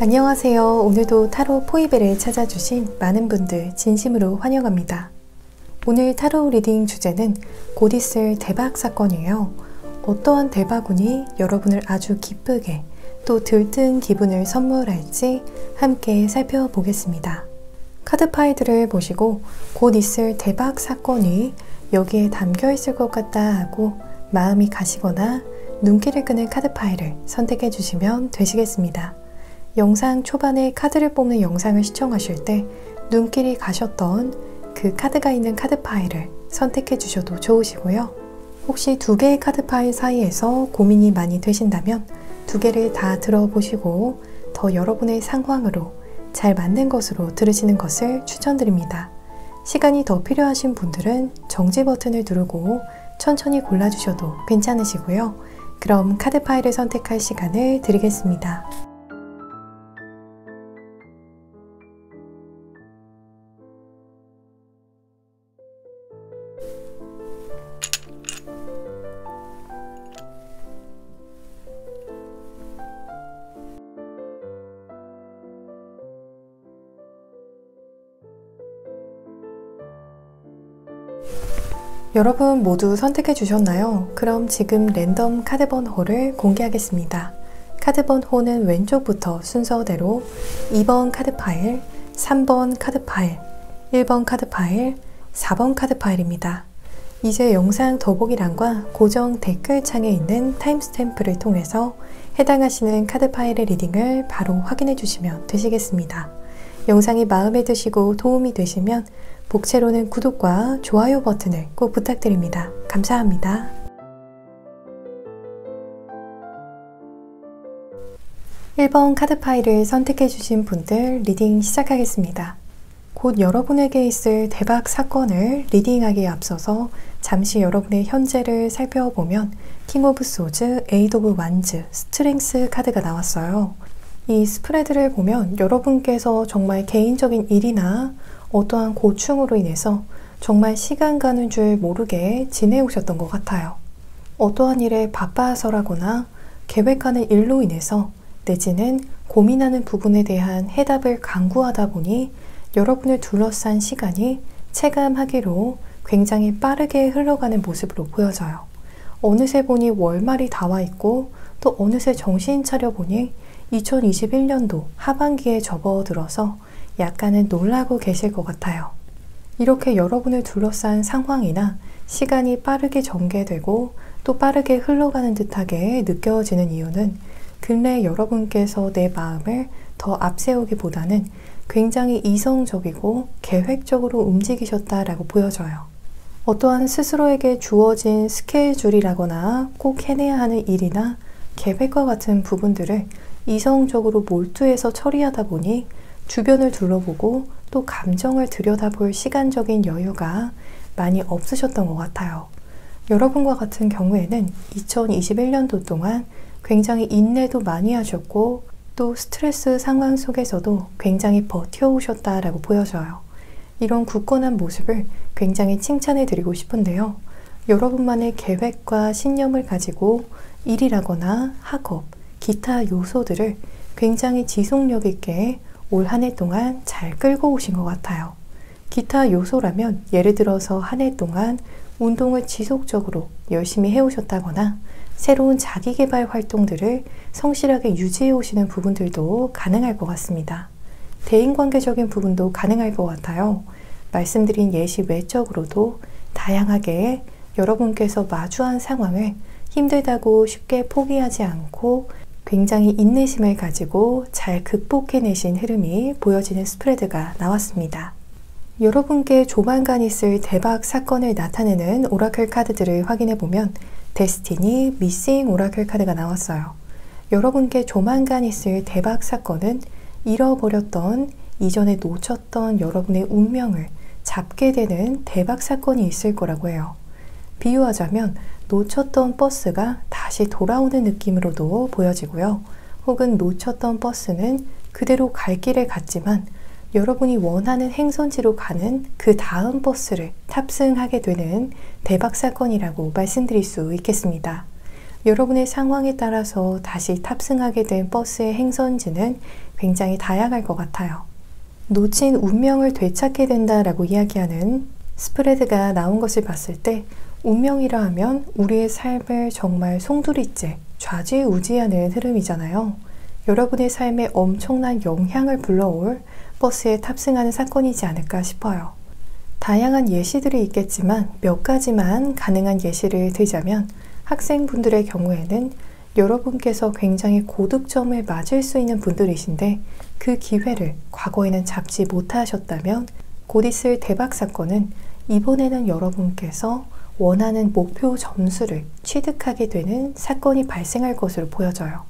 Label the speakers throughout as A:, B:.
A: 안녕하세요. 오늘도 타로 포이벨을 찾아주신 많은 분들 진심으로 환영합니다. 오늘 타로 리딩 주제는 곧 있을 대박 사건이에요. 어떠한 대박운이 여러분을 아주 기쁘게 또 들뜬 기분을 선물할지 함께 살펴보겠습니다. 카드 파일들을 보시고 곧 있을 대박 사건이 여기에 담겨 있을 것 같다 하고 마음이 가시거나 눈길을 끄는 카드 파일을 선택해 주시면 되시겠습니다. 영상 초반에 카드를 뽑는 영상을 시청하실 때 눈길이 가셨던 그 카드가 있는 카드 파일을 선택해 주셔도 좋으시고요. 혹시 두 개의 카드 파일 사이에서 고민이 많이 되신다면 두 개를 다 들어보시고 더 여러분의 상황으로 잘 맞는 것으로 들으시는 것을 추천드립니다. 시간이 더 필요하신 분들은 정지 버튼을 누르고 천천히 골라주셔도 괜찮으시고요. 그럼 카드 파일을 선택할 시간을 드리겠습니다. 여러분 모두 선택해 주셨나요? 그럼 지금 랜덤 카드 번호를 공개하겠습니다. 카드 번호는 왼쪽부터 순서대로 2번 카드 파일, 3번 카드 파일, 1번 카드 파일, 4번 카드 파일입니다. 이제 영상 더보기란과 고정 댓글창에 있는 타임스탬프를 통해서 해당하시는 카드 파일의 리딩을 바로 확인해 주시면 되시겠습니다. 영상이 마음에 드시고 도움이 되시면 복채로는 구독과 좋아요 버튼을 꼭 부탁드립니다. 감사합니다. (1번) 카드 파일을 선택해 주신 분들 리딩 시작하겠습니다. 곧 여러분에게 있을 대박 사건을 리딩하기에 앞서서 잠시 여러분의 현재를 살펴보면 킹 오브 소즈, 에이드 오브 완즈, 스트렝스 카드가 나왔어요. 이 스프레드를 보면 여러분께서 정말 개인적인 일이나 어떠한 고충으로 인해서 정말 시간 가는 줄 모르게 지내오셨던 것 같아요. 어떠한 일에 바빠서라거나 계획하는 일로 인해서 내지는 고민하는 부분에 대한 해답을 강구하다 보니 여러분을 둘러싼 시간이 체감하기로 굉장히 빠르게 흘러가는 모습으로 보여져요. 어느새 보니 월말이 다 와 있고 또 어느새 정신 차려보니 2021년도 하반기에 접어들어서 약간은 놀라고 계실 것 같아요. 이렇게 여러분을 둘러싼 상황이나 시간이 빠르게 전개되고 또 빠르게 흘러가는 듯하게 느껴지는 이유는 근래 여러분께서 내 마음을 더 앞세우기보다는 굉장히 이성적이고 계획적으로 움직이셨다라고 보여져요. 어떠한 스스로에게 주어진 스케줄이라거나 꼭 해내야 하는 일이나 계획과 같은 부분들을 이성적으로 몰두해서 처리하다 보니 주변을 둘러보고 또 감정을 들여다볼 시간적인 여유가 많이 없으셨던 것 같아요. 여러분과 같은 경우에는 2021년도 동안 굉장히 인내도 많이 하셨고 또 스트레스 상황 속에서도 굉장히 버텨오셨다라고 보여져요. 이런 굳건한 모습을 굉장히 칭찬해 드리고 싶은데요. 여러분만의 계획과 신념을 가지고 일이라거나 학업, 기타 요소들을 굉장히 지속력 있게 올 한 해 동안 잘 끌고 오신 것 같아요. 기타 요소라면 예를 들어서 한 해 동안 운동을 지속적으로 열심히 해오셨다거나 새로운 자기개발 활동들을 성실하게 유지해 오시는 부분들도 가능할 것 같습니다. 대인관계적인 부분도 가능할 것 같아요. 말씀드린 예시 외적으로도 다양하게 여러분께서 마주한 상황을 힘들다고 쉽게 포기하지 않고 굉장히 인내심을 가지고 잘 극복해내신 흐름이 보여지는 스프레드가 나왔습니다. 여러분께 조만간 있을 대박 사건을 나타내는 오라클 카드들을 확인해보면 데스티니, 미싱 오라클 카드가 나왔어요. 여러분께 조만간 있을 대박 사건은 잃어버렸던, 이전에 놓쳤던 여러분의 운명을 잡게 되는 대박 사건이 있을 거라고 해요. 비유하자면 놓쳤던 버스가 다시 돌아오는 느낌으로도 보여지고요. 혹은 놓쳤던 버스는 그대로 갈 길을 갔지만 여러분이 원하는 행선지로 가는 그 다음 버스를 탑승하게 되는 대박 사건이라고 말씀드릴 수 있겠습니다. 여러분의 상황에 따라서 다시 탑승하게 된 버스의 행선지는 굉장히 다양할 것 같아요. 놓친 운명을 되찾게 된다라고 이야기하는 스프레드가 나온 것을 봤을 때 운명이라 하면 우리의 삶을 정말 송두리째 좌지우지하는 흐름이잖아요. 여러분의 삶에 엄청난 영향을 불러올 버스에 탑승하는 사건이지 않을까 싶어요. 다양한 예시들이 있겠지만 몇 가지만 가능한 예시를 들자면 학생분들의 경우에는 여러분께서 굉장히 고득점을 맞을 수 있는 분들이신데 그 기회를 과거에는 잡지 못하셨다면 곧 있을 대박 사건은 이번에는 여러분께서 원하는 목표 점수를 취득하게 되는 사건이 발생할 것으로 보여져요.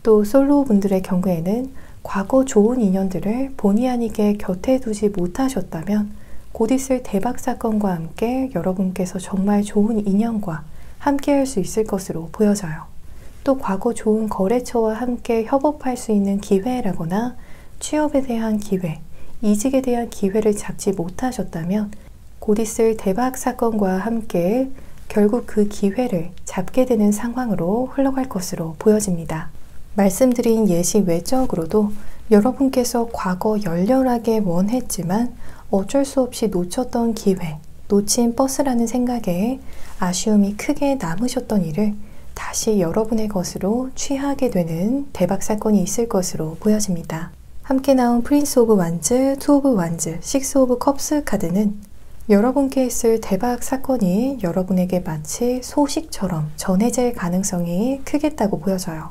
A: 또 솔로 분들의 경우에는 과거 좋은 인연들을 본의 아니게 곁에 두지 못하셨다면 곧 있을 대박 사건과 함께 여러분께서 정말 좋은 인연과 함께 할 수 있을 것으로 보여져요. 또 과거 좋은 거래처와 함께 협업할 수 있는 기회라거나 취업에 대한 기회, 이직에 대한 기회를 잡지 못하셨다면 곧 있을 대박 사건과 함께 결국 그 기회를 잡게 되는 상황으로 흘러갈 것으로 보여집니다. 말씀드린 예시 외적으로도 여러분께서 과거 열렬하게 원했지만 어쩔 수 없이 놓쳤던 기회, 놓친 버스라는 생각에 아쉬움이 크게 남으셨던 일을 다시 여러분의 것으로 취하게 되는 대박 사건이 있을 것으로 보여집니다. 함께 나온 프린스 오브 완즈, 투 오브 완즈, 식스 오브 컵스 카드는 여러분께 있을 대박 사건이 여러분에게 마치 소식처럼 전해질 가능성이 크겠다고 보여져요.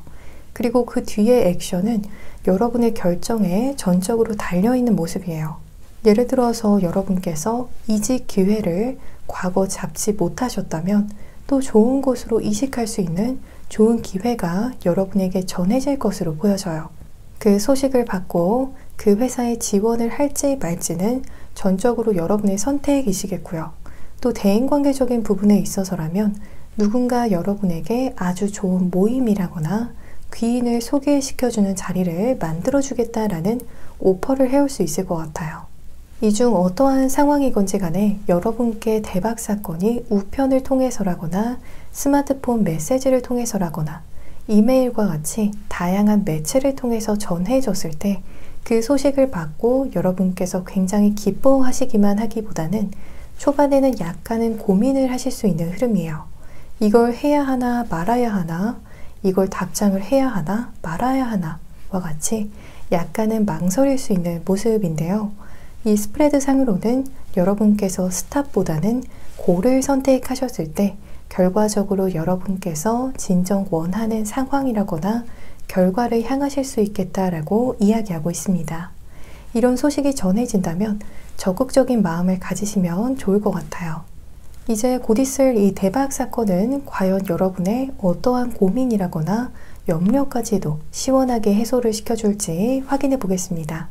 A: 그리고 그 뒤의 액션은 여러분의 결정에 전적으로 달려있는 모습이에요. 예를 들어서 여러분께서 이직 기회를 과거 잡지 못하셨다면 또 좋은 곳으로 이직할 수 있는 좋은 기회가 여러분에게 전해질 것으로 보여져요. 그 소식을 받고 그 회사에 지원을 할지 말지는 전적으로 여러분의 선택이시겠고요. 또 대인관계적인 부분에 있어서라면 누군가 여러분에게 아주 좋은 모임이라거나 귀인을 소개시켜주는 자리를 만들어주겠다라는 오퍼를 해올 수 있을 것 같아요. 이 중 어떠한 상황이건지 간에 여러분께 대박 사건이 우편을 통해서라거나 스마트폰 메시지를 통해서라거나 이메일과 같이 다양한 매체를 통해서 전해졌을 때 그 소식을 받고 여러분께서 굉장히 기뻐하시기만 하기보다는 초반에는 약간은 고민을 하실 수 있는 흐름이에요. 이걸 해야 하나 말아야 하나, 이걸 답장을 해야 하나 말아야 하나 와 같이 약간은 망설일 수 있는 모습인데요. 이 스프레드 상으로는 여러분께서 스탑보다는 고를 선택하셨을 때 결과적으로 여러분께서 진정 원하는 상황이라거나 결과를 향하실 수 있겠다라고 이야기하고 있습니다. 이런 소식이 전해진다면 적극적인 마음을 가지시면 좋을 것 같아요. 이제 곧 있을 이 대박 사건은 과연 여러분의 어떠한 고민이라거나 염려까지도 시원하게 해소를 시켜줄지 확인해 보겠습니다.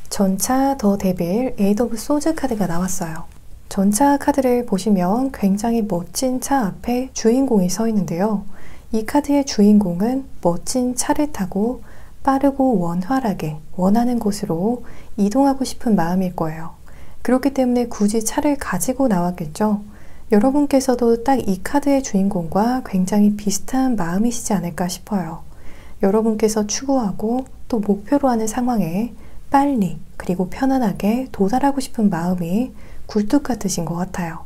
A: 전차 더 데빌 에이드 오브 소즈 카드가 나왔어요. 전차 카드를 보시면 굉장히 멋진 차 앞에 주인공이 서 있는데요. 이 카드의 주인공은 멋진 차를 타고 빠르고 원활하게 원하는 곳으로 이동하고 싶은 마음일 거예요. 그렇기 때문에 굳이 차를 가지고 나왔겠죠. 여러분께서도 딱 이 카드의 주인공과 굉장히 비슷한 마음이시지 않을까 싶어요. 여러분께서 추구하고 또 목표로 하는 상황에 빨리 그리고 편안하게 도달하고 싶은 마음이 굴뚝 같으신 것 같아요.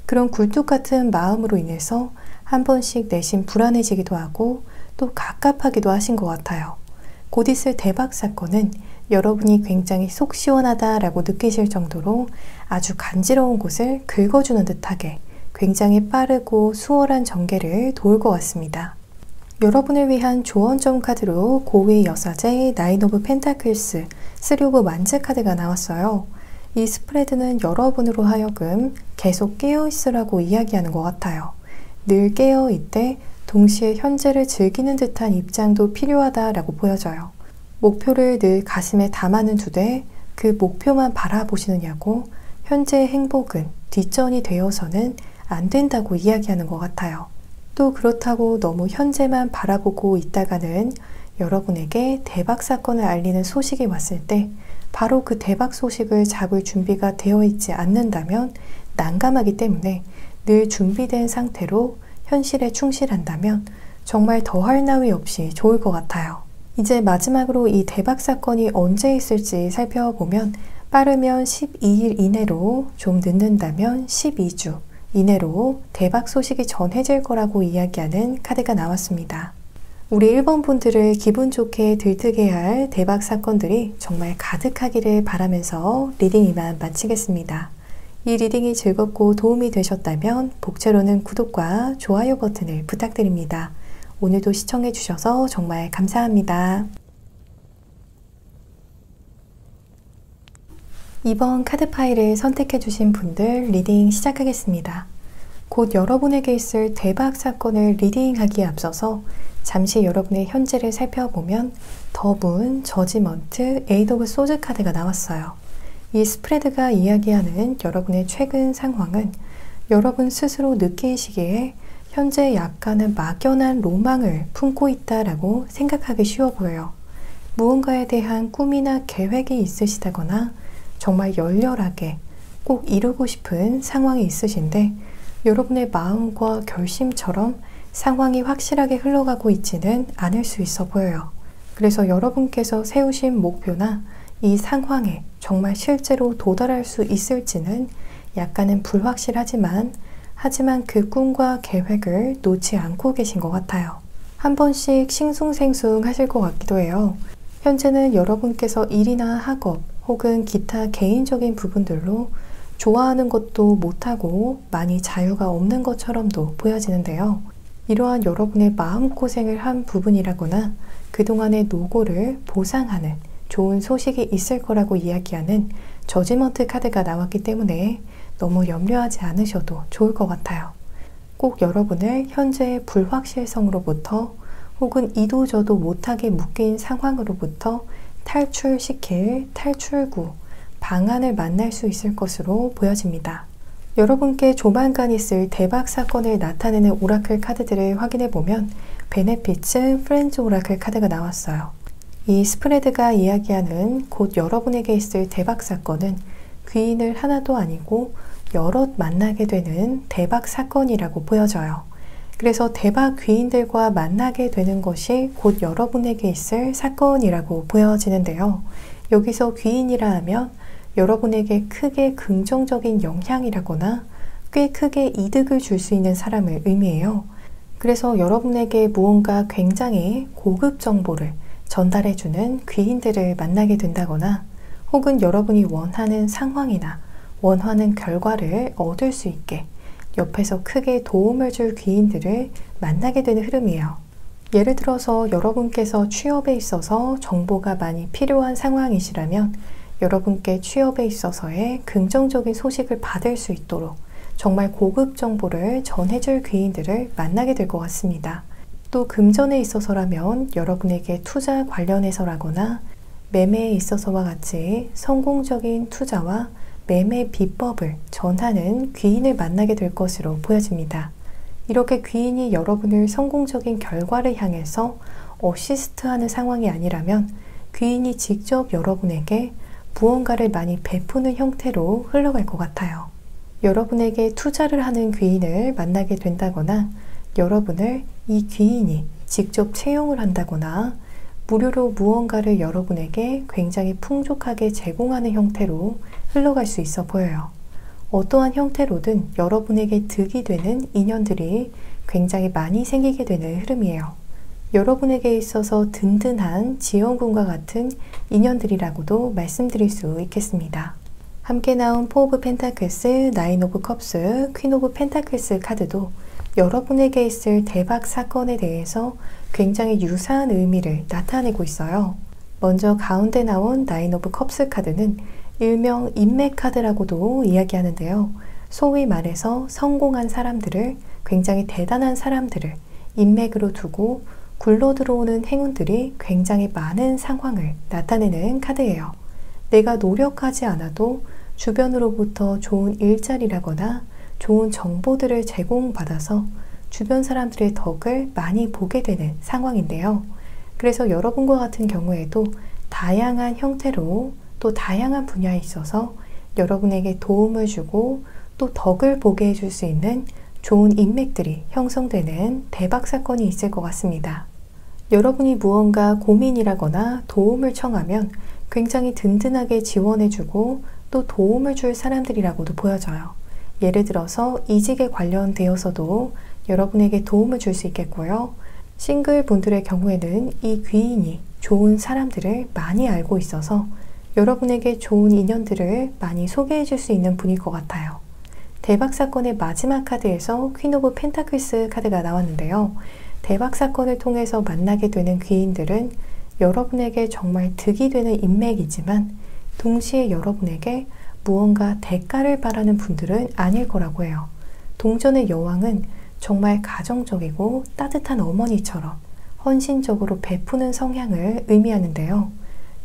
A: 그런 굴뚝 같은 마음으로 인해서 한 번씩 내심 불안해지기도 하고 또 갑갑하기도 하신 것 같아요. 곧 있을 대박 사건은 여러분이 굉장히 속 시원하다라고 느끼실 정도로 아주 간지러운 곳을 긁어주는 듯하게 굉장히 빠르고 수월한 전개를 도울 것 같습니다. 여러분을 위한 조언점 카드로 고위 여사제 나인 오브 펜타클스 3 오브 완즈 카드가 나왔어요. 이 스프레드는 여러분으로 하여금 계속 깨어있으라고 이야기하는 것 같아요. 늘 깨어있되 동시에 현재를 즐기는 듯한 입장도 필요하다라고 보여져요. 목표를 늘 가슴에 담아는 두되 그 목표만 바라보시느냐고 현재의 행복은 뒷전이 되어서는 안 된다고 이야기하는 것 같아요. 또 그렇다고 너무 현재만 바라보고 있다가는 여러분에게 대박 사건을 알리는 소식이 왔을 때 바로 그 대박 소식을 잡을 준비가 되어 있지 않는다면 난감하기 때문에 늘 준비된 상태로 현실에 충실한다면 정말 더할 나위 없이 좋을 것 같아요. 이제 마지막으로 이 대박 사건이 언제 있을지 살펴보면 빠르면 12일 이내로, 좀 늦는다면 12주 이내로 대박 소식이 전해질 거라고 이야기하는 카드가 나왔습니다. 우리 1번 분들을 기분 좋게 들뜨게 할 대박 사건들이 정말 가득하기를 바라면서 리딩 이만 마치겠습니다. 이 리딩이 즐겁고 도움이 되셨다면 복채로는 구독과 좋아요 버튼을 부탁드립니다. 오늘도 시청해 주셔서 정말 감사합니다. 2번 카드 파일을 선택해 주신 분들 리딩 시작하겠습니다. 곧 여러분에게 있을 대박 사건을 리딩하기에 앞서서 잠시 여러분의 현재를 살펴보면 더문, 저지먼트, 에이드 오브 소즈 카드가 나왔어요. 이 스프레드가 이야기하는 여러분의 최근 상황은 여러분 스스로 느끼시기에 현재 약간은 막연한 로망을 품고 있다라고 생각하기 쉬워 보여요. 무언가에 대한 꿈이나 계획이 있으시다거나 정말 열렬하게 꼭 이루고 싶은 상황이 있으신데 여러분의 마음과 결심처럼 상황이 확실하게 흘러가고 있지는 않을 수 있어 보여요. 그래서 여러분께서 세우신 목표나 이 상황에 정말 실제로 도달할 수 있을지는 약간은 불확실하지만 그 꿈과 계획을 놓지 않고 계신 것 같아요. 한 번씩 싱숭생숭 하실 것 같기도 해요. 현재는 여러분께서 일이나 학업 혹은 기타 개인적인 부분들로 좋아하는 것도 못하고 많이 자유가 없는 것처럼도 보여지는데요. 이러한 여러분의 마음고생을 한 부분이라거나 그동안의 노고를 보상하는 좋은 소식이 있을 거라고 이야기하는 저지먼트 카드가 나왔기 때문에 너무 염려하지 않으셔도 좋을 것 같아요. 꼭 여러분을 현재의 불확실성으로부터 혹은 이도저도 못하게 묶인 상황으로부터 탈출시킬 탈출구, 방안을 만날 수 있을 것으로 보여집니다. 여러분께 조만간 있을 대박 사건을 나타내는 오라클 카드들을 확인해 보면 베네피츠 프렌즈 오라클 카드가 나왔어요. 이 스프레드가 이야기하는 곧 여러분에게 있을 대박 사건은 귀인을 하나도 아니고 여럿 만나게 되는 대박 사건이라고 보여져요. 그래서 대박 귀인들과 만나게 되는 것이 곧 여러분에게 있을 사건이라고 보여지는데요. 여기서 귀인이라 하면 여러분에게 크게 긍정적인 영향이라거나 꽤 크게 이득을 줄 수 있는 사람을 의미해요. 그래서 여러분에게 무언가 굉장히 고급 정보를 전달해주는 귀인들을 만나게 된다거나 혹은 여러분이 원하는 상황이나 원하는 결과를 얻을 수 있게 옆에서 크게 도움을 줄 귀인들을 만나게 되는 흐름이에요. 예를 들어서 여러분께서 취업에 있어서 정보가 많이 필요한 상황이시라면 여러분께 취업에 있어서의 긍정적인 소식을 받을 수 있도록 정말 고급 정보를 전해줄 귀인들을 만나게 될 것 같습니다. 또 금전에 있어서라면 여러분에게 투자 관련해서라거나 매매에 있어서와 같이 성공적인 투자와 매매 비법을 전하는 귀인을 만나게 될 것으로 보여집니다. 이렇게 귀인이 여러분을 성공적인 결과를 향해서 어시스트하는 상황이 아니라면 귀인이 직접 여러분에게 무언가를 많이 베푸는 형태로 흘러갈 것 같아요. 여러분에게 투자를 하는 귀인을 만나게 된다거나 여러분을 이 귀인이 직접 채용을 한다거나 무료로 무언가를 여러분에게 굉장히 풍족하게 제공하는 형태로 흘러갈 수 있어 보여요. 어떠한 형태로든 여러분에게 득이 되는 인연들이 굉장히 많이 생기게 되는 흐름이에요. 여러분에게 있어서 든든한 지원군과 같은 인연들이라고도 말씀드릴 수 있겠습니다. 함께 나온 포 오브 펜타클스, 나인 오브 컵스, 퀸 오브 펜타클스 카드도 여러분에게 있을 대박 사건에 대해서 굉장히 유사한 의미를 나타내고 있어요. 먼저 가운데 나온 나인 오브 컵스 카드는 일명 인맥 카드라고도 이야기하는데요. 소위 말해서 성공한 사람들을, 굉장히 대단한 사람들을 인맥으로 두고 굴러 들어오는 행운들이 굉장히 많은 상황을 나타내는 카드예요. 내가 노력하지 않아도 주변으로부터 좋은 일자리라거나 좋은 정보들을 제공받아서 주변 사람들의 덕을 많이 보게 되는 상황인데요. 그래서 여러분과 같은 경우에도 다양한 형태로 또 다양한 분야에 있어서 여러분에게 도움을 주고 또 덕을 보게 해줄 수 있는 좋은 인맥들이 형성되는 대박 사건이 있을 것 같습니다. 여러분이 무언가 고민이라거나 도움을 청하면 굉장히 든든하게 지원해주고 또 도움을 줄 사람들이라고도 보여져요. 예를 들어서 이직에 관련되어서도 여러분에게 도움을 줄 수 있겠고요. 싱글 분들의 경우에는 이 귀인이 좋은 사람들을 많이 알고 있어서 여러분에게 좋은 인연들을 많이 소개해 줄 수 있는 분일 것 같아요. 대박 사건의 마지막 카드에서 퀸 오브 펜타클스 카드가 나왔는데요. 대박 사건을 통해서 만나게 되는 귀인들은 여러분에게 정말 득이 되는 인맥이지만 동시에 여러분에게 무언가 대가를 바라는 분들은 아닐 거라고 해요. 동전의 여왕은 정말 가정적이고 따뜻한 어머니처럼 헌신적으로 베푸는 성향을 의미하는데요.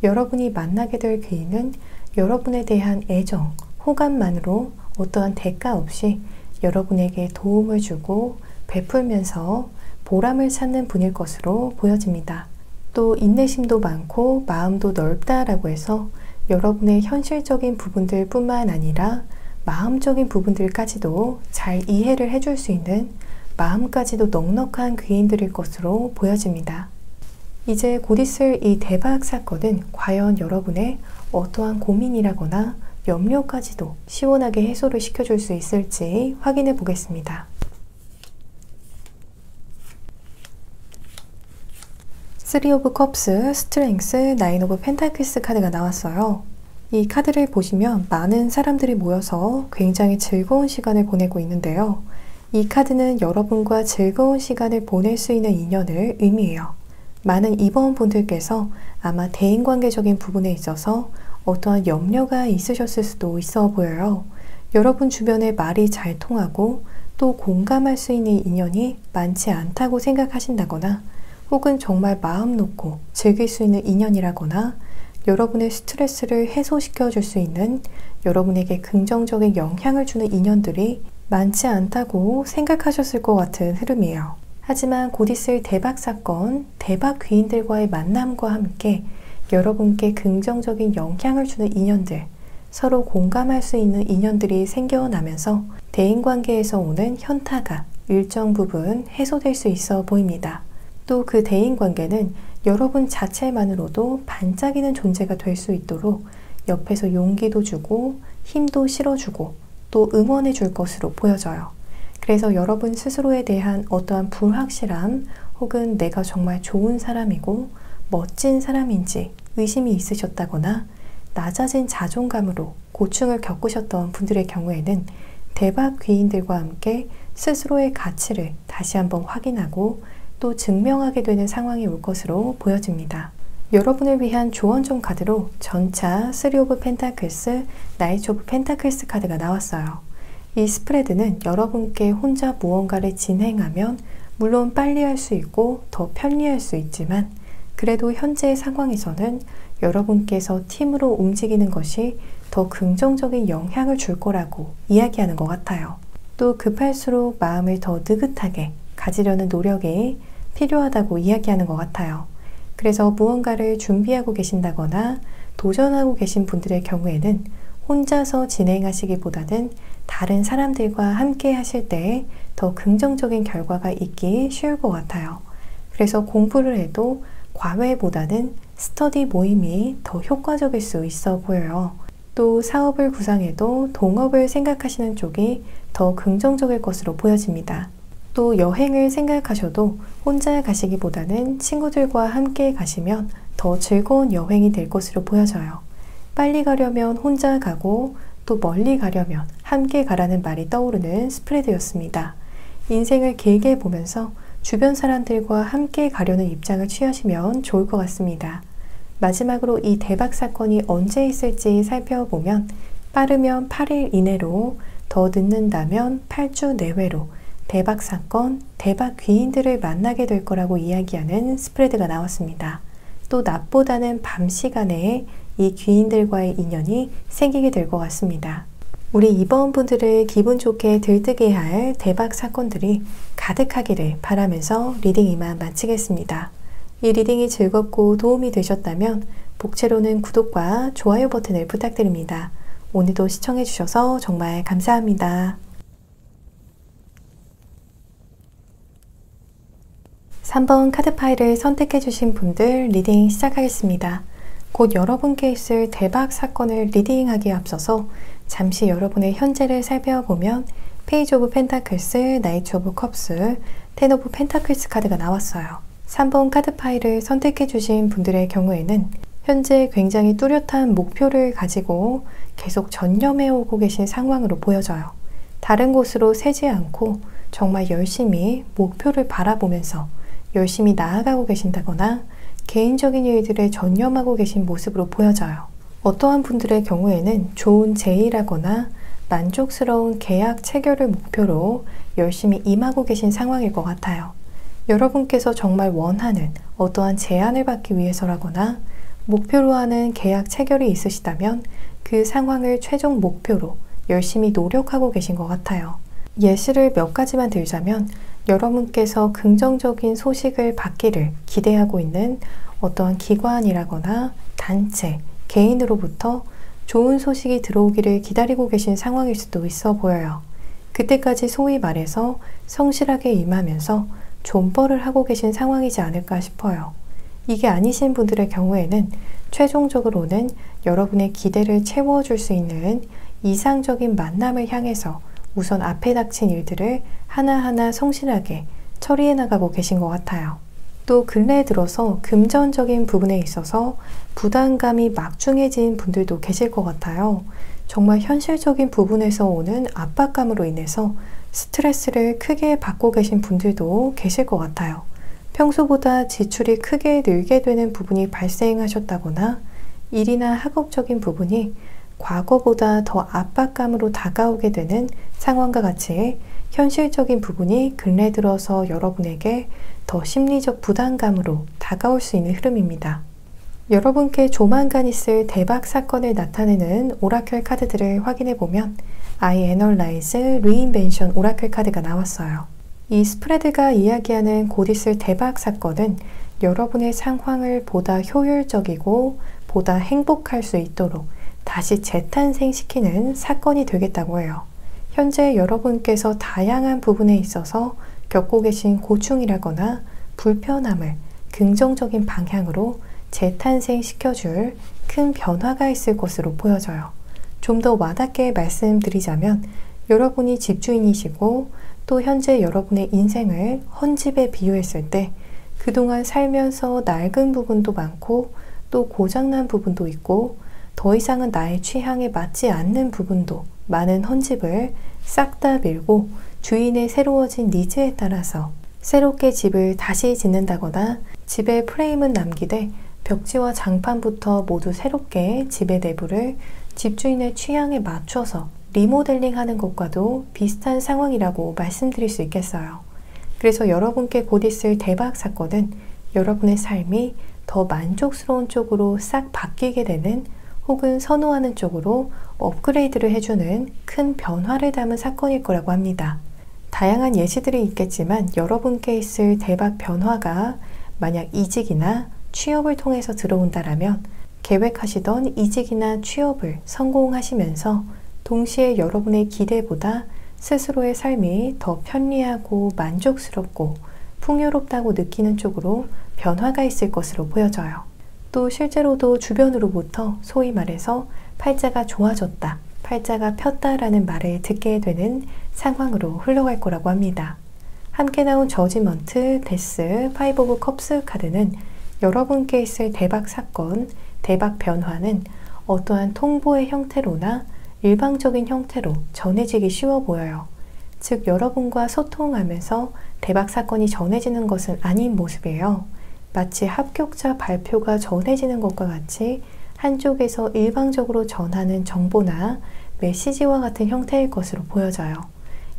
A: 여러분이 만나게 될 귀인은 여러분에 대한 애정, 호감만으로 어떠한 대가 없이 여러분에게 도움을 주고 베풀면서 보람을 찾는 분일 것으로 보여집니다. 또 인내심도 많고 마음도 넓다라고 해서 여러분의 현실적인 부분들 뿐만 아니라 마음적인 부분들까지도 잘 이해를 해줄 수 있는 마음까지도 넉넉한 귀인들일 것으로 보여집니다. 이제 곧 있을 이 대박 사건은 과연 여러분의 어떠한 고민이라거나 염려까지도 시원하게 해소를 시켜줄 수 있을지 확인해 보겠습니다. 쓰리 오브 컵스, 스트렝스, 나인 오브 펜타클스 카드가 나왔어요. 이 카드를 보시면 많은 사람들이 모여서 굉장히 즐거운 시간을 보내고 있는데요. 이 카드는 여러분과 즐거운 시간을 보낼 수 있는 인연을 의미해요. 많은 임원분들께서 아마 대인관계적인 부분에 있어서 어떠한 염려가 있으셨을 수도 있어 보여요. 여러분 주변에 말이 잘 통하고 또 공감할 수 있는 인연이 많지 않다고 생각하신다거나 혹은 정말 마음 놓고 즐길 수 있는 인연이라거나 여러분의 스트레스를 해소시켜 줄 수 있는 여러분에게 긍정적인 영향을 주는 인연들이 많지 않다고 생각하셨을 것 같은 흐름이에요. 하지만 곧 있을 대박 사건, 대박 귀인들과의 만남과 함께 여러분께 긍정적인 영향을 주는 인연들, 서로 공감할 수 있는 인연들이 생겨나면서 대인관계에서 오는 현타가 일정 부분 해소될 수 있어 보입니다. 또 그 대인관계는 여러분 자체만으로도 반짝이는 존재가 될 수 있도록 옆에서 용기도 주고 힘도 실어주고 또 응원해 줄 것으로 보여져요. 그래서 여러분 스스로에 대한 어떠한 불확실함 혹은 내가 정말 좋은 사람이고 멋진 사람인지 의심이 있으셨다거나 낮아진 자존감으로 고충을 겪으셨던 분들의 경우에는 대박 귀인들과 함께 스스로의 가치를 다시 한번 확인하고 또 증명하게 되는 상황이 올 것으로 보여집니다. 여러분을 위한 조언종 카드로 전차 3 오브 펜타클스, 나이트 오브 펜타클스 카드가 나왔어요. 이 스프레드는 여러분께 혼자 무언가를 진행하면 물론 빨리 할 수 있고 더 편리할 수 있지만 그래도 현재의 상황에서는 여러분께서 팀으로 움직이는 것이 더 긍정적인 영향을 줄 거라고 이야기하는 것 같아요. 또 급할수록 마음을 더 느긋하게 가지려는 노력이 필요하다고 이야기하는 것 같아요. 그래서 무언가를 준비하고 계신다거나 도전하고 계신 분들의 경우에는 혼자서 진행하시기보다는 다른 사람들과 함께 하실 때 더 긍정적인 결과가 있기 쉬울 것 같아요. 그래서 공부를 해도 과외보다는 스터디 모임이 더 효과적일 수 있어 보여요. 또 사업을 구상해도 동업을 생각하시는 쪽이 더 긍정적일 것으로 보여집니다. 또 여행을 생각하셔도 혼자 가시기보다는 친구들과 함께 가시면 더 즐거운 여행이 될 것으로 보여져요. 빨리 가려면 혼자 가고 또 멀리 가려면 함께 가라는 말이 떠오르는 스프레드였습니다. 인생을 길게 보면서 주변 사람들과 함께 가려는 입장을 취하시면 좋을 것 같습니다. 마지막으로 이 대박 사건이 언제 있을지 살펴보면 빠르면 8일 이내로, 더 늦는다면 8주 내외로 대박 사건, 대박 귀인들을 만나게 될 거라고 이야기하는 스프레드가 나왔습니다. 또 낮보다는 밤 시간에 이 귀인들과의 인연이 생기게 될 것 같습니다. 우리 임원분들을 기분 좋게 들뜨게 할 대박 사건들이 가득하기를 바라면서 리딩 이만 마치겠습니다. 이 리딩이 즐겁고 도움이 되셨다면 복채로는 구독과 좋아요 버튼을 부탁드립니다. 오늘도 시청해주셔서 정말 감사합니다. 3번 카드 파일을 선택해주신 분들 리딩 시작하겠습니다. 곧 여러분께 있을 대박 사건을 리딩하기에 앞서서 잠시 여러분의 현재를 살펴보면 페이지 오브 펜타클스, 나이트 오브 컵스, 텐 오브 펜타클스 카드가 나왔어요. 3번 카드 파일을 선택해주신 분들의 경우에는 현재 굉장히 뚜렷한 목표를 가지고 계속 전념해오고 계신 상황으로 보여져요. 다른 곳으로 새지 않고 정말 열심히 목표를 바라보면서 열심히 나아가고 계신다거나 개인적인 일들에 전념하고 계신 모습으로 보여져요. 어떠한 분들의 경우에는 좋은 제의라거나 만족스러운 계약 체결을 목표로 열심히 임하고 계신 상황일 것 같아요. 여러분께서 정말 원하는 어떠한 제안을 받기 위해서라거나 목표로 하는 계약 체결이 있으시다면 그 상황을 최종 목표로 열심히 노력하고 계신 것 같아요. 예시를 몇 가지만 들자면 여러분께서 긍정적인 소식을 받기를 기대하고 있는 어떠한 기관이라거나 단체, 개인으로부터 좋은 소식이 들어오기를 기다리고 계신 상황일 수도 있어 보여요. 그때까지 소위 말해서 성실하게 임하면서 존버를 하고 계신 상황이지 않을까 싶어요. 이게 아니신 분들의 경우에는 최종적으로는 여러분의 기대를 채워줄 수 있는 이상적인 만남을 향해서 우선 앞에 닥친 일들을 하나하나 성실하게 처리해 나가고 계신 것 같아요. 또 근래에 들어서 금전적인 부분에 있어서 부담감이 막중해진 분들도 계실 것 같아요. 정말 현실적인 부분에서 오는 압박감으로 인해서 스트레스를 크게 받고 계신 분들도 계실 것 같아요. 평소보다 지출이 크게 늘게 되는 부분이 발생하셨다거나 일이나 학업적인 부분이 과거보다 더 압박감으로 다가오게 되는 상황과 같이 현실적인 부분이 근래 들어서 여러분에게 더 심리적 부담감으로 다가올 수 있는 흐름입니다. 여러분께 조만간 있을 대박 사건을 나타내는 오라클 카드들을 확인해 보면 I Analyze Reinvention 오라클 카드가 나왔어요. 이 스프레드가 이야기하는 곧 있을 대박 사건은 여러분의 상황을 보다 효율적이고 보다 행복할 수 있도록 다시 재탄생시키는 사건이 되겠다고 해요. 현재 여러분께서 다양한 부분에 있어서 겪고 계신 고충이라거나 불편함을 긍정적인 방향으로 재탄생시켜줄 큰 변화가 있을 것으로 보여져요. 좀 더 와닿게 말씀드리자면 여러분이 집주인이시고 또 현재 여러분의 인생을 헌집에 비유했을 때 그동안 살면서 낡은 부분도 많고 또 고장난 부분도 있고 더 이상은 나의 취향에 맞지 않는 부분도 많은 헌집을 싹 다 밀고 주인의 새로워진 니즈에 따라서 새롭게 집을 다시 짓는다거나 집의 프레임은 남기되 벽지와 장판부터 모두 새롭게 집의 내부를 집주인의 취향에 맞춰서 리모델링하는 것과도 비슷한 상황이라고 말씀드릴 수 있겠어요. 그래서 여러분께 곧 있을 대박 사건은 여러분의 삶이 더 만족스러운 쪽으로 싹 바뀌게 되는 혹은 선호하는 쪽으로 업그레이드를 해주는 큰 변화를 담은 사건일 거라고 합니다. 다양한 예시들이 있겠지만 여러분께 있을 대박 변화가 만약 이직이나 취업을 통해서 들어온다라면 계획하시던 이직이나 취업을 성공하시면서 동시에 여러분의 기대보다 스스로의 삶이 더 편리하고 만족스럽고 풍요롭다고 느끼는 쪽으로 변화가 있을 것으로 보여져요. 또 실제로도 주변으로부터 소위 말해서 팔자가 좋아졌다, 팔자가 폈다라는 말을 듣게 되는 상황으로 흘러갈 거라고 합니다. 함께 나온 저지먼트, 데스, 파이브 오브 컵스 카드는 여러분께 있을 대박 사건, 대박 변화는 어떠한 통보의 형태로나 일방적인 형태로 전해지기 쉬워 보여요. 즉 여러분과 소통하면서 대박 사건이 전해지는 것은 아닌 모습이에요. 마치 합격자 발표가 전해지는 것과 같이 한쪽에서 일방적으로 전하는 정보나 메시지와 같은 형태일 것으로 보여져요.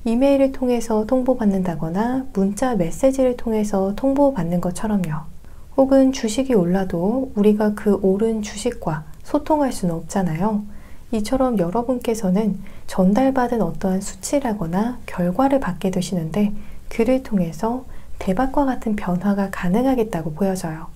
A: 이메일을 통해서 통보받는다거나 문자 메시지를 통해서 통보받는 것처럼요. 혹은 주식이 올라도 우리가 그 오른 주식과 소통할 수는 없잖아요. 이처럼 여러분께서는 전달받은 어떠한 수치라거나 결과를 받게 되시는데 그를 통해서 대박과 같은 변화가 가능하겠다고 보여져요.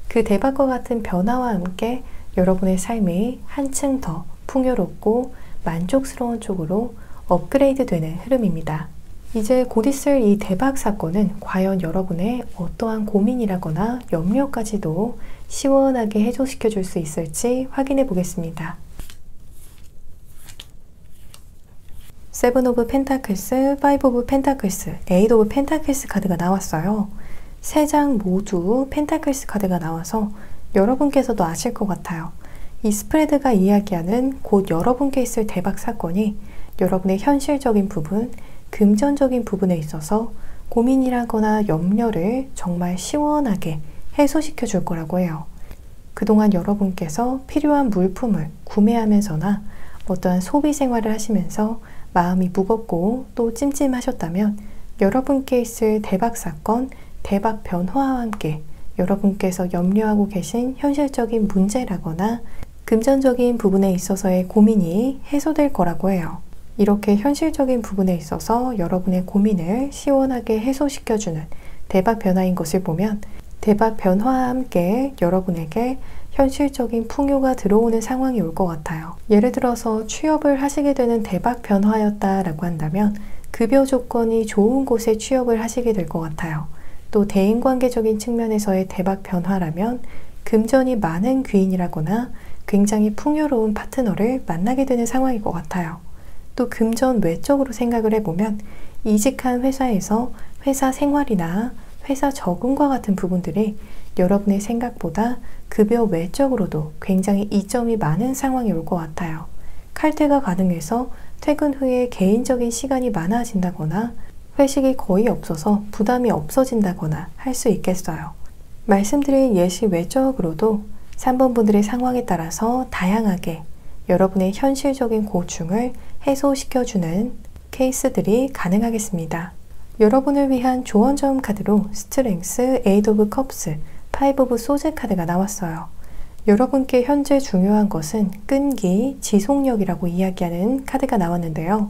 A: 그 대박과 같은 변화와 함께 여러분의 삶이 한층 더 풍요롭고 만족스러운 쪽으로 업그레이드 되는 흐름입니다. 이제 곧 있을 이 대박 사건은 과연 여러분의 어떠한 고민이라거나 염려까지도 시원하게 해소시켜 줄 수 있을지 확인해 보겠습니다. 세븐 오브 펜타클스, 파이브 오브 펜타클스, 에잇 오브 펜타클스 카드가 나왔어요. 세 장 모두 펜타클스 카드가 나와서 여러분께서도 아실 것 같아요. 이 스프레드가 이야기하는 곧 여러분께 있을 대박 사건이 여러분의 현실적인 부분, 금전적인 부분에 있어서 고민이라거나 염려를 정말 시원하게 해소시켜 줄 거라고 해요. 그동안 여러분께서 필요한 물품을 구매하면서나 어떠한 소비 생활을 하시면서 마음이 무겁고 또 찜찜하셨다면 여러분께 있을 대박 사건, 대박 변화와 함께 여러분께서 염려하고 계신 현실적인 문제라거나 금전적인 부분에 있어서의 고민이 해소될 거라고 해요. 이렇게 현실적인 부분에 있어서 여러분의 고민을 시원하게 해소시켜주는 대박 변화인 것을 보면 대박 변화와 함께 여러분에게 현실적인 풍요가 들어오는 상황이 올 것 같아요. 예를 들어서 취업을 하시게 되는 대박 변화였다라고 한다면 급여 조건이 좋은 곳에 취업을 하시게 될 것 같아요. 또 대인관계적인 측면에서의 대박 변화라면 금전이 많은 귀인이라거나 굉장히 풍요로운 파트너를 만나게 되는 상황일 것 같아요. 또 금전 외적으로 생각을 해보면 이직한 회사에서 회사 생활이나 회사 적응과 같은 부분들이 여러분의 생각보다 급여 외적으로도 굉장히 이점이 많은 상황이 올 것 같아요. 칼퇴가 가능해서 퇴근 후에 개인적인 시간이 많아진다거나 회식이 거의 없어서 부담이 없어진다거나 할 수 있겠어요. 말씀드린 예시 외적으로도 3번 분들의 상황에 따라서 다양하게 여러분의 현실적인 고충을 해소시켜주는 케이스들이 가능하겠습니다. 여러분을 위한 조언점 카드로 스트렝스, 에잇 오브 컵스, 파이브 오브 소즈 카드가 나왔어요. 여러분께 현재 중요한 것은 끈기, 지속력이라고 이야기하는 카드가 나왔는데요.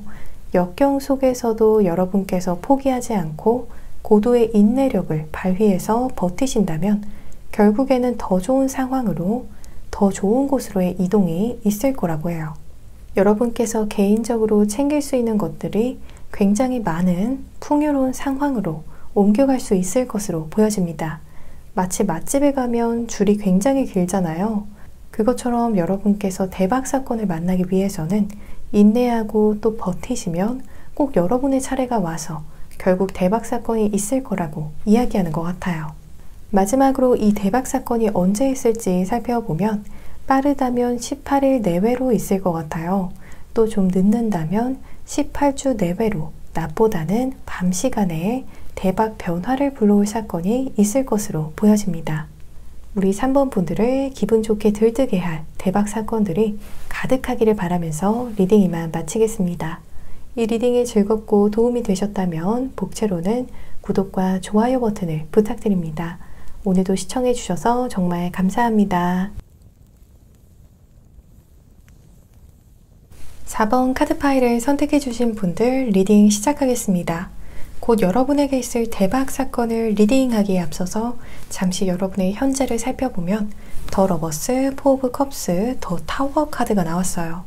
A: 역경 속에서도 여러분께서 포기하지 않고 고도의 인내력을 발휘해서 버티신다면 결국에는 더 좋은 상황으로, 더 좋은 곳으로의 이동이 있을 거라고 해요. 여러분께서 개인적으로 챙길 수 있는 것들이 굉장히 많은 풍요로운 상황으로 옮겨갈 수 있을 것으로 보여집니다. 마치 맛집에 가면 줄이 굉장히 길잖아요. 그것처럼 여러분께서 대박 사건을 만나기 위해서는 인내하고 또 버티시면 꼭 여러분의 차례가 와서 결국 대박 사건이 있을 거라고 이야기하는 것 같아요. 마지막으로 이 대박 사건이 언제 있을지 살펴보면 빠르다면 18일 내외로 있을 것 같아요. 또 좀 늦는다면 18주 내외로 낮보다는 밤 시간에 대박 변화를 불러올 사건이 있을 것으로 보여집니다. 우리 3번 분들을 기분 좋게 들뜨게 할 대박 사건들이 가득하기를 바라면서 리딩 이만 마치겠습니다. 이 리딩이 즐겁고 도움이 되셨다면 복채로는 구독과 좋아요 버튼을 부탁드립니다. 오늘도 시청해 주셔서 정말 감사합니다. 4번 카드 파일을 선택해 주신 분들 리딩 시작하겠습니다. 곧 여러분에게 있을 대박 사건을 리딩하기에 앞서서 잠시 여러분의 현재를 살펴보면 더 러버스, 포 오브 컵스, 더 타워 카드가 나왔어요.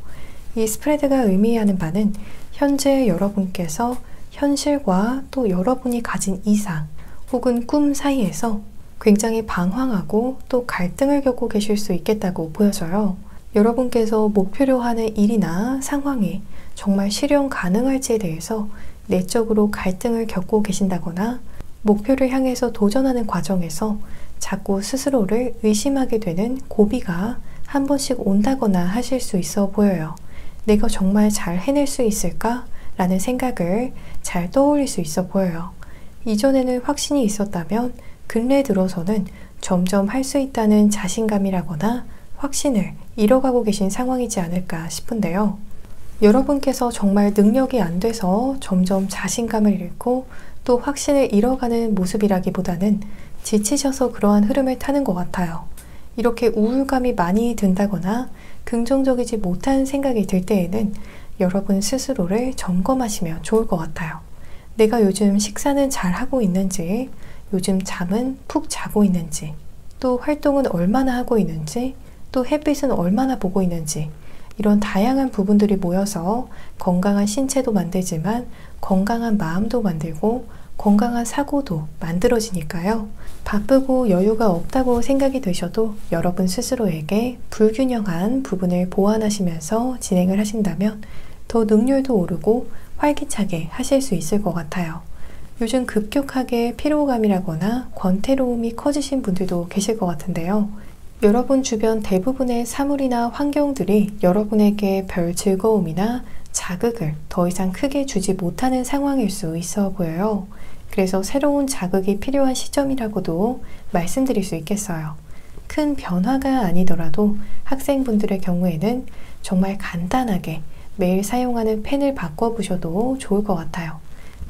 A: 이 스프레드가 의미하는 바는 현재 여러분께서 현실과 또 여러분이 가진 이상 혹은 꿈 사이에서 굉장히 방황하고 또 갈등을 겪고 계실 수 있겠다고 보여져요. 여러분께서 목표로 하는 일이나 상황이 정말 실현 가능할지에 대해서 내적으로 갈등을 겪고 계신다거나 목표를 향해서 도전하는 과정에서 자꾸 스스로를 의심하게 되는 고비가 한 번씩 온다거나 하실 수 있어 보여요. 내가 정말 잘 해낼 수 있을까? 라는 생각을 잘 떠올릴 수 있어 보여요. 이전에는 확신이 있었다면 근래 들어서는 점점 할 수 있다는 자신감이라거나 확신을 잃어가고 계신 상황이지 않을까 싶은데요. 여러분께서 정말 능력이 안 돼서 점점 자신감을 잃고 또 확신을 잃어가는 모습이라기보다는 지치셔서 그러한 흐름을 타는 것 같아요. 이렇게 우울감이 많이 든다거나 긍정적이지 못한 생각이 들 때에는 여러분 스스로를 점검하시면 좋을 것 같아요. 내가 요즘 식사는 잘 하고 있는지, 요즘 잠은 푹 자고 있는지, 또 활동은 얼마나 하고 있는지, 또 햇빛은 얼마나 보고 있는지 이런 다양한 부분들이 모여서 건강한 신체도 만들지만 건강한 마음도 만들고 건강한 사고도 만들어지니까요. 바쁘고 여유가 없다고 생각이 되셔도 여러분 스스로에게 불균형한 부분을 보완하시면서 진행을 하신다면 더 능률도 오르고 활기차게 하실 수 있을 것 같아요. 요즘 급격하게 피로감이라거나 권태로움이 커지신 분들도 계실 것 같은데요. 여러분 주변 대부분의 사물이나 환경들이 여러분에게 별 즐거움이나 자극을 더 이상 크게 주지 못하는 상황일 수 있어 보여요. 그래서 새로운 자극이 필요한 시점이라고도 말씀드릴 수 있겠어요. 큰 변화가 아니더라도 학생분들의 경우에는 정말 간단하게 매일 사용하는 펜을 바꿔보셔도 좋을 것 같아요.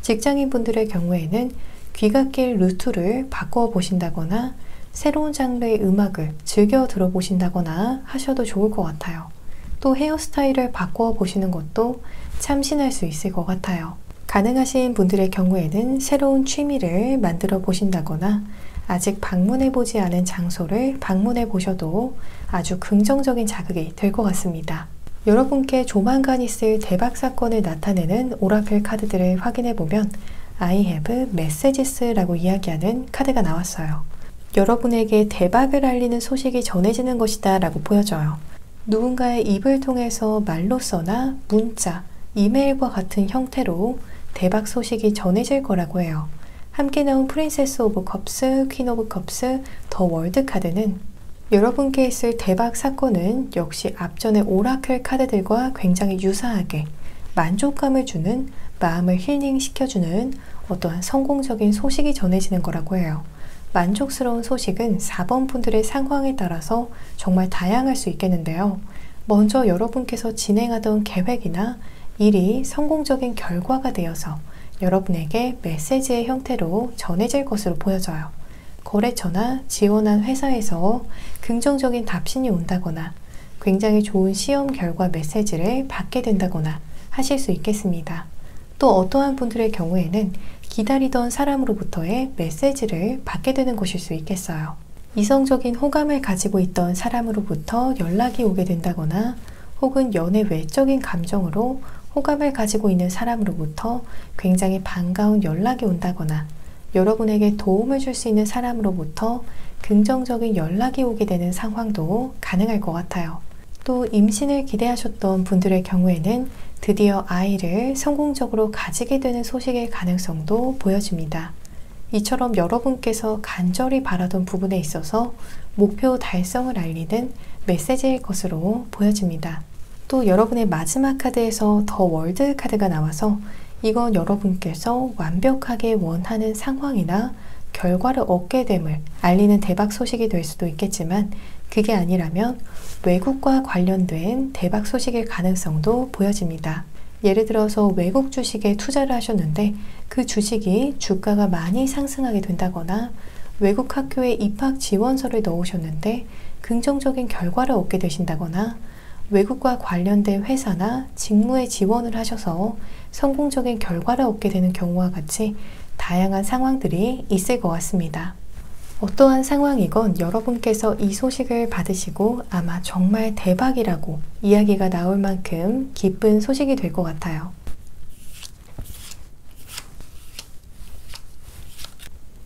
A: 직장인분들의 경우에는 귀갓길 루트를 바꿔보신다거나 새로운 장르의 음악을 즐겨 들어보신다거나 하셔도 좋을 것 같아요. 또 헤어스타일을 바꿔보시는 것도 참신할 수 있을 것 같아요. 가능하신 분들의 경우에는 새로운 취미를 만들어 보신다거나 아직 방문해보지 않은 장소를 방문해 보셔도 아주 긍정적인 자극이 될 것 같습니다. 여러분께 조만간 있을 대박 사건을 나타내는 오라클 카드들을 확인해 보면 I have messages라고 이야기하는 카드가 나왔어요. 여러분에게 대박을 알리는 소식이 전해지는 것이다 라고 보여져요. 누군가의 입을 통해서 말로서나 문자, 이메일과 같은 형태로 대박 소식이 전해질 거라고 해요. 함께 나온 프린세스 오브 컵스, 퀸 오브 컵스, 더 월드 카드는 여러분께 있을 대박 사건은 역시 앞전의 오라클 카드들과 굉장히 유사하게 만족감을 주는, 마음을 힐링시켜주는 어떠한 성공적인 소식이 전해지는 거라고 해요. 만족스러운 소식은 4번 분들의 상황에 따라서 정말 다양할 수 있겠는데요. 먼저 여러분께서 진행하던 계획이나 일이 성공적인 결과가 되어서 여러분에게 메시지의 형태로 전해질 것으로 보여져요. 거래처나 지원한 회사에서 긍정적인 답신이 온다거나 굉장히 좋은 시험 결과 메시지를 받게 된다거나 하실 수 있겠습니다. 또 어떠한 분들의 경우에는 기다리던 사람으로부터의 메시지를 받게 되는 것일 수 있겠어요. 이성적인 호감을 가지고 있던 사람으로부터 연락이 오게 된다거나 혹은 연애 외적인 감정으로 호감을 가지고 있는 사람으로부터 굉장히 반가운 연락이 온다거나 여러분에게 도움을 줄 수 있는 사람으로부터 긍정적인 연락이 오게 되는 상황도 가능할 것 같아요. 또 임신을 기대하셨던 분들의 경우에는 드디어 아이를 성공적으로 가지게 되는 소식의 가능성도 보여집니다. 이처럼 여러분께서 간절히 바라던 부분에 있어서 목표 달성을 알리는 메시지일 것으로 보여집니다. 또 여러분의 마지막 카드에서 더 월드 카드가 나와서 이건 여러분께서 완벽하게 원하는 상황이나 결과를 얻게 됨을 알리는 대박 소식이 될 수도 있겠지만 그게 아니라면 외국과 관련된 대박 소식일 가능성도 보여집니다. 예를 들어서 외국 주식에 투자를 하셨는데 그 주식이 주가가 많이 상승하게 된다거나 외국 학교에 입학 지원서를 넣으셨는데 긍정적인 결과를 얻게 되신다거나 외국과 관련된 회사나 직무에 지원을 하셔서 성공적인 결과를 얻게 되는 경우와 같이 다양한 상황들이 있을 것 같습니다. 어떠한 상황이건 여러분께서 이 소식을 받으시고 아마 정말 대박이라고 이야기가 나올 만큼 기쁜 소식이 될 것 같아요.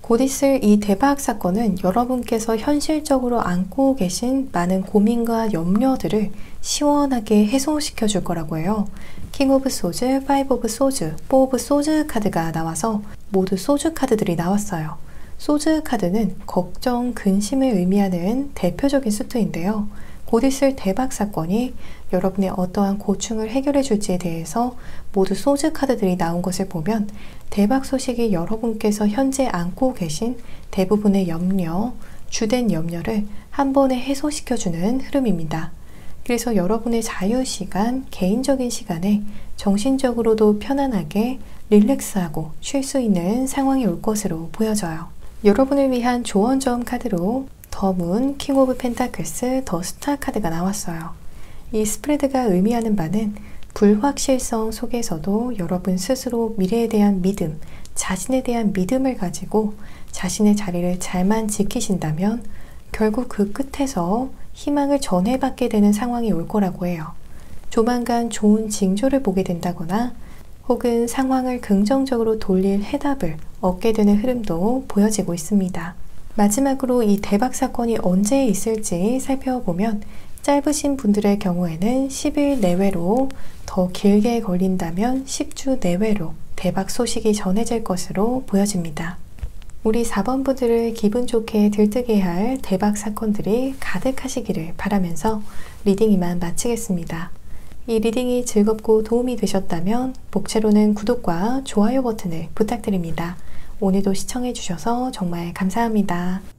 A: 곧 있을 이 대박 사건은 여러분께서 현실적으로 안고 계신 많은 고민과 염려들을 시원하게 해소시켜 줄 거라고 해요. 킹 오브 소즈, 파이브 오브 소즈, 포 오브 소즈 카드가 나와서 모두 소즈 카드들이 나왔어요. 소즈 카드는 걱정, 근심을 의미하는 대표적인 수트인데요. 곧 있을 대박 사건이 여러분의 어떠한 고충을 해결해 줄지에 대해서 모두 소즈 카드들이 나온 것을 보면 대박 소식이 여러분께서 현재 안고 계신 대부분의 염려, 주된 염려를 한 번에 해소시켜주는 흐름입니다. 그래서 여러분의 자유시간, 개인적인 시간에 정신적으로도 편안하게 릴렉스하고 쉴 수 있는 상황이 올 것으로 보여져요. 여러분을 위한 조언점 카드로 더 문, 킹 오브 펜타클스, 더 스타 카드가 나왔어요. 이 스프레드가 의미하는 바는 불확실성 속에서도 여러분 스스로 미래에 대한 믿음, 자신에 대한 믿음을 가지고 자신의 자리를 잘만 지키신다면 결국 그 끝에서 희망을 전해받게 되는 상황이 올 거라고 해요. 조만간 좋은 징조를 보게 된다거나 혹은 상황을 긍정적으로 돌릴 해답을 얻게 되는 흐름도 보여지고 있습니다. 마지막으로 이 대박 사건이 언제 있을지 살펴보면 짧으신 분들의 경우에는 10일 내외로, 더 길게 걸린다면 10주 내외로 대박 소식이 전해질 것으로 보여집니다. 우리 4번 분들을 기분 좋게 들뜨게 할 대박 사건들이 가득하시기를 바라면서 리딩 이만 마치겠습니다. 이 리딩이 즐겁고 도움이 되셨다면 복채로는 구독과 좋아요 버튼을 부탁드립니다. 오늘도 시청해주셔서 정말 감사합니다.